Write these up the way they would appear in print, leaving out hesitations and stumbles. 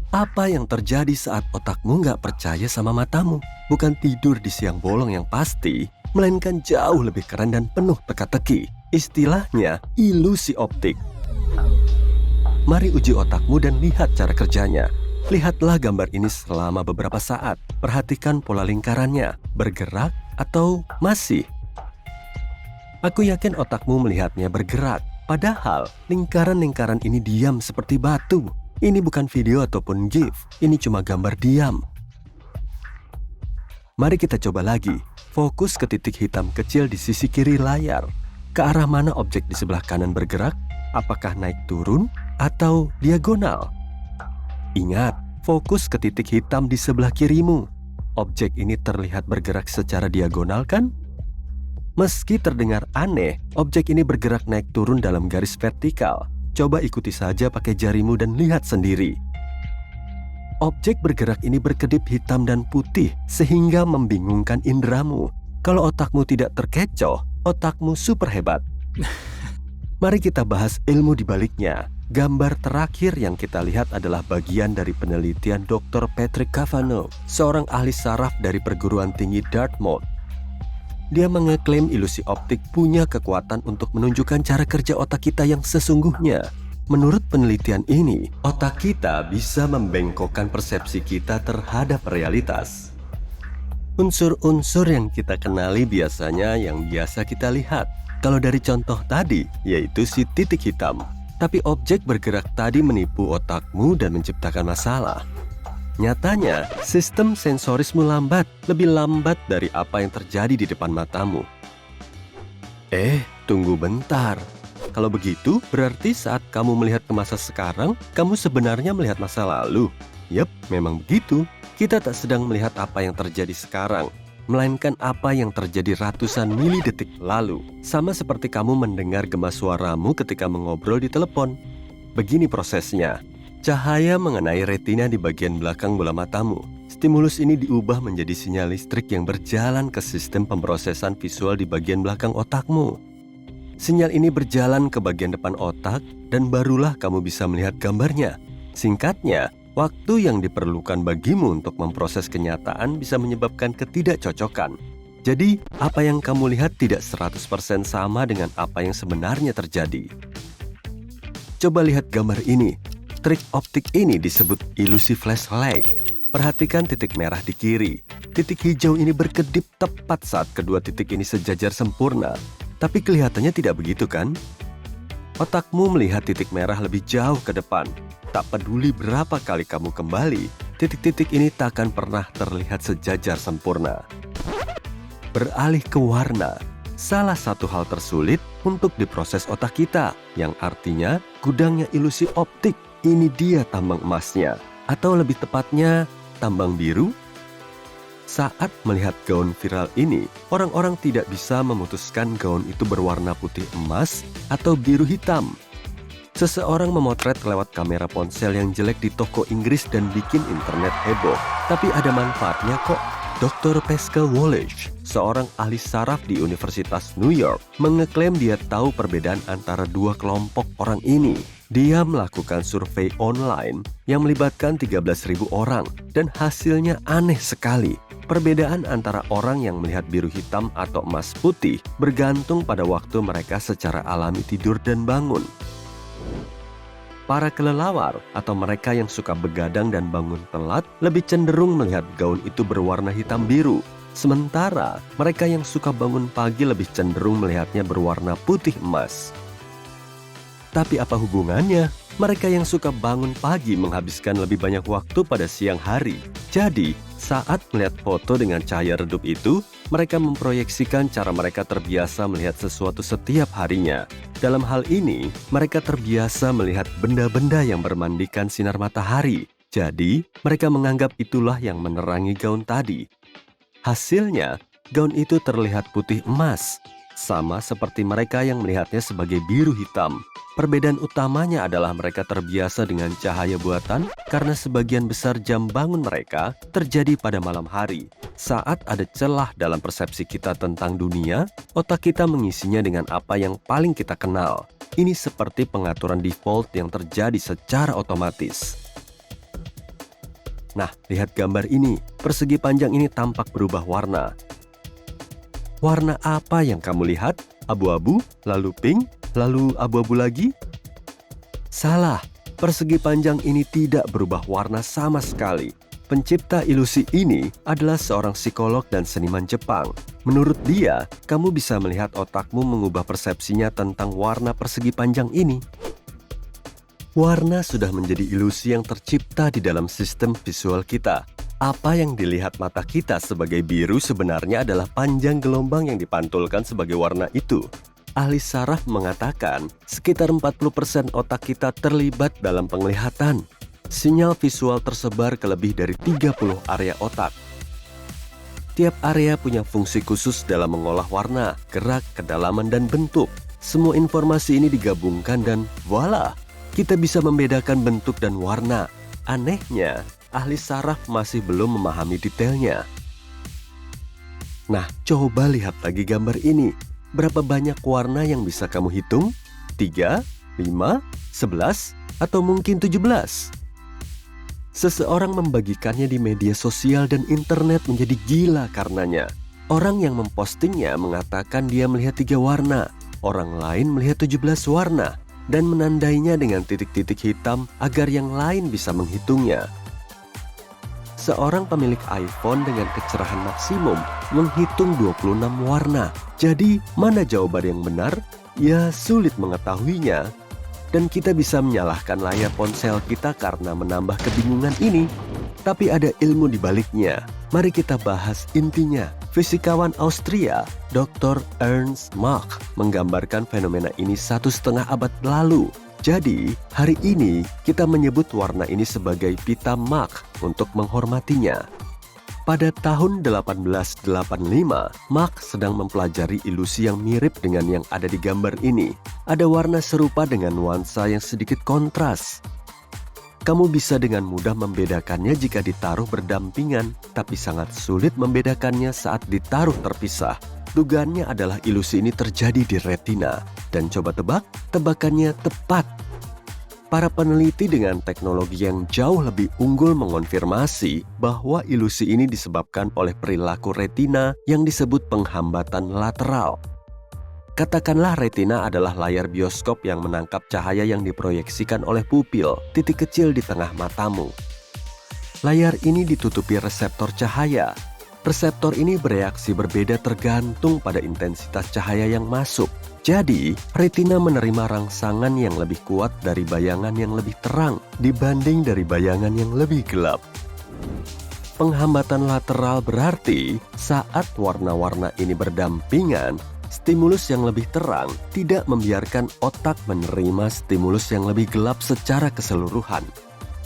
Apa yang terjadi saat otakmu nggak percaya sama matamu? Bukan tidur di siang bolong yang pasti, melainkan jauh lebih keren dan penuh teka-teki. Istilahnya, ilusi optik. Mari uji otakmu dan lihat cara kerjanya. Lihatlah gambar ini selama beberapa saat. Perhatikan pola lingkarannya, bergerak atau masih. Aku yakin otakmu melihatnya bergerak, padahal lingkaran-lingkaran ini diam seperti batu. Ini bukan video ataupun GIF, ini cuma gambar diam. Mari kita coba lagi. Fokus ke titik hitam kecil di sisi kiri layar. Ke arah mana objek di sebelah kanan bergerak? Apakah naik turun atau diagonal? Ingat, fokus ke titik hitam di sebelah kirimu. Objek ini terlihat bergerak secara diagonal kan? Meski terdengar aneh, objek ini bergerak naik turun dalam garis vertikal. Coba ikuti saja pakai jarimu dan lihat sendiri. Objek bergerak ini berkedip hitam dan putih sehingga membingungkan inderamu. Kalau otakmu tidak terkecoh, otakmu super hebat. Mari kita bahas ilmu di baliknya. Gambar terakhir yang kita lihat adalah bagian dari penelitian Dr. Patrick Cavanaugh, seorang ahli saraf dari perguruan tinggi Dartmouth. Dia mengeklaim ilusi optik punya kekuatan untuk menunjukkan cara kerja otak kita yang sesungguhnya. Menurut penelitian ini, otak kita bisa membengkokkan persepsi kita terhadap realitas. Unsur-unsur yang kita kenali biasanya yang biasa kita lihat. Kalau dari contoh tadi, yaitu si titik hitam. Tapi objek bergerak tadi menipu otakmu dan menciptakan masalah. Nyatanya, sistem sensorismu lambat, lebih lambat dari apa yang terjadi di depan matamu. Tunggu bentar. Kalau begitu, berarti saat kamu melihat ke masa sekarang, kamu sebenarnya melihat masa lalu. Yap, memang begitu. Kita tak sedang melihat apa yang terjadi sekarang, melainkan apa yang terjadi ratusan milidetik lalu. Sama seperti kamu mendengar gema suaramu ketika mengobrol di telepon. Begini prosesnya. Cahaya mengenai retina di bagian belakang bola matamu. Stimulus ini diubah menjadi sinyal listrik yang berjalan ke sistem pemrosesan visual di bagian belakang otakmu. Sinyal ini berjalan ke bagian depan otak dan barulah kamu bisa melihat gambarnya. Singkatnya, waktu yang diperlukan bagimu untuk memproses kenyataan bisa menyebabkan ketidakcocokan. Jadi, apa yang kamu lihat tidak 100% sama dengan apa yang sebenarnya terjadi. Coba lihat gambar ini. Trik optik ini disebut ilusi flashlight. Perhatikan titik merah di kiri. Titik hijau ini berkedip tepat saat kedua titik ini sejajar sempurna. Tapi kelihatannya tidak begitu kan? Otakmu melihat titik merah lebih jauh ke depan. Tak peduli berapa kali kamu kembali, titik-titik ini tak akan pernah terlihat sejajar sempurna. Beralih ke warna. Salah satu hal tersulit untuk diproses otak kita, yang artinya gudangnya ilusi optik. Ini dia tambang emasnya, atau lebih tepatnya tambang biru. Saat melihat gaun viral ini, orang-orang tidak bisa memutuskan gaun itu berwarna putih emas atau biru hitam. Seseorang memotret lewat kamera ponsel yang jelek di toko Inggris dan bikin internet heboh. Tapi ada manfaatnya kok. Dr. Pascal Walsh, seorang ahli saraf di Universitas New York, mengeklaim dia tahu perbedaan antara dua kelompok orang ini. Dia melakukan survei online yang melibatkan 13.000 orang dan hasilnya aneh sekali. Perbedaan antara orang yang melihat biru hitam atau emas putih bergantung pada waktu mereka secara alami tidur dan bangun. Para kelelawar atau mereka yang suka begadang dan bangun telat lebih cenderung melihat gaun itu berwarna hitam biru. Sementara mereka yang suka bangun pagi lebih cenderung melihatnya berwarna putih emas. Tapi apa hubungannya? Mereka yang suka bangun pagi menghabiskan lebih banyak waktu pada siang hari. Jadi, saat melihat foto dengan cahaya redup itu, mereka memproyeksikan cara mereka terbiasa melihat sesuatu setiap harinya. Dalam hal ini, mereka terbiasa melihat benda-benda yang bermandikan sinar matahari. Jadi, mereka menganggap itulah yang menerangi gaun tadi. Hasilnya, gaun itu terlihat putih emas, sama seperti mereka yang melihatnya sebagai biru hitam. Perbedaan utamanya adalah mereka terbiasa dengan cahaya buatan karena sebagian besar jam bangun mereka terjadi pada malam hari. Saat ada celah dalam persepsi kita tentang dunia, otak kita mengisinya dengan apa yang paling kita kenal. Ini seperti pengaturan default yang terjadi secara otomatis. Nah, lihat gambar ini. Persegi panjang ini tampak berubah warna. Warna apa yang kamu lihat? Abu-abu, lalu pink, lalu abu-abu lagi? Salah, persegi panjang ini tidak berubah warna sama sekali. Pencipta ilusi ini adalah seorang psikolog dan seniman Jepang. Menurut dia, kamu bisa melihat otakmu mengubah persepsinya tentang warna persegi panjang ini. Warna sudah menjadi ilusi yang tercipta di dalam sistem visual kita. Apa yang dilihat mata kita sebagai biru sebenarnya adalah panjang gelombang yang dipantulkan sebagai warna itu. Ahli saraf mengatakan sekitar 40% otak kita terlibat dalam penglihatan. Sinyal visual tersebar ke lebih dari 30 area otak. Tiap area punya fungsi khusus dalam mengolah warna, gerak, kedalaman, dan bentuk. Semua informasi ini digabungkan dan voila, kita bisa membedakan bentuk dan warna. Anehnya, ahli saraf masih belum memahami detailnya. Nah, coba lihat lagi gambar ini. Berapa banyak warna yang bisa kamu hitung? 3, 5, 11, atau mungkin 17? Seseorang membagikannya di media sosial dan internet menjadi gila karenanya. Orang yang mempostingnya mengatakan dia melihat 3 warna, orang lain melihat 17 warna, dan menandainya dengan titik-titik hitam agar yang lain bisa menghitungnya. Seorang pemilik iPhone dengan kecerahan maksimum menghitung 26 warna. Jadi, mana jawaban yang benar? Ya, sulit mengetahuinya. Dan kita bisa menyalahkan layar ponsel kita karena menambah kebingungan ini. Tapi ada ilmu di baliknya. Mari kita bahas intinya. Fisikawan Austria, Dr. Ernst Mach, menggambarkan fenomena ini 1,5 abad lalu. Jadi, hari ini kita menyebut warna ini sebagai pita Mach untuk menghormatinya. Pada tahun 1885, Mach sedang mempelajari ilusi yang mirip dengan yang ada di gambar ini. Ada warna serupa dengan nuansa yang sedikit kontras. Kamu bisa dengan mudah membedakannya jika ditaruh berdampingan, tapi sangat sulit membedakannya saat ditaruh terpisah. Dugaannya adalah ilusi ini terjadi di retina. Dan coba tebak, tebakannya tepat. Para peneliti dengan teknologi yang jauh lebih unggul mengonfirmasi bahwa ilusi ini disebabkan oleh perilaku retina yang disebut penghambatan lateral. Katakanlah retina adalah layar bioskop yang menangkap cahaya yang diproyeksikan oleh pupil, titik kecil di tengah matamu. Layar ini ditutupi reseptor cahaya. Reseptor ini bereaksi berbeda tergantung pada intensitas cahaya yang masuk. Jadi, retina menerima rangsangan yang lebih kuat dari bayangan yang lebih terang dibanding dari bayangan yang lebih gelap. Penghambatan lateral berarti saat warna-warna ini berdampingan, stimulus yang lebih terang tidak membiarkan otak menerima stimulus yang lebih gelap secara keseluruhan.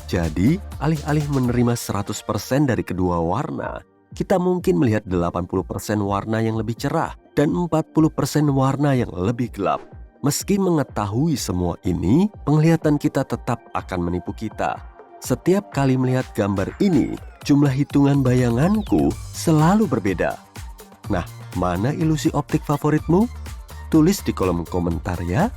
Jadi, alih-alih menerima 100% dari kedua warna, kita mungkin melihat 80% warna yang lebih cerah dan 40% warna yang lebih gelap. Meski mengetahui semua ini, penglihatan kita tetap akan menipu kita. Setiap kali melihat gambar ini, jumlah hitungan bayanganku selalu berbeda. Nah, mana ilusi optik favoritmu? Tulis di kolom komentar ya.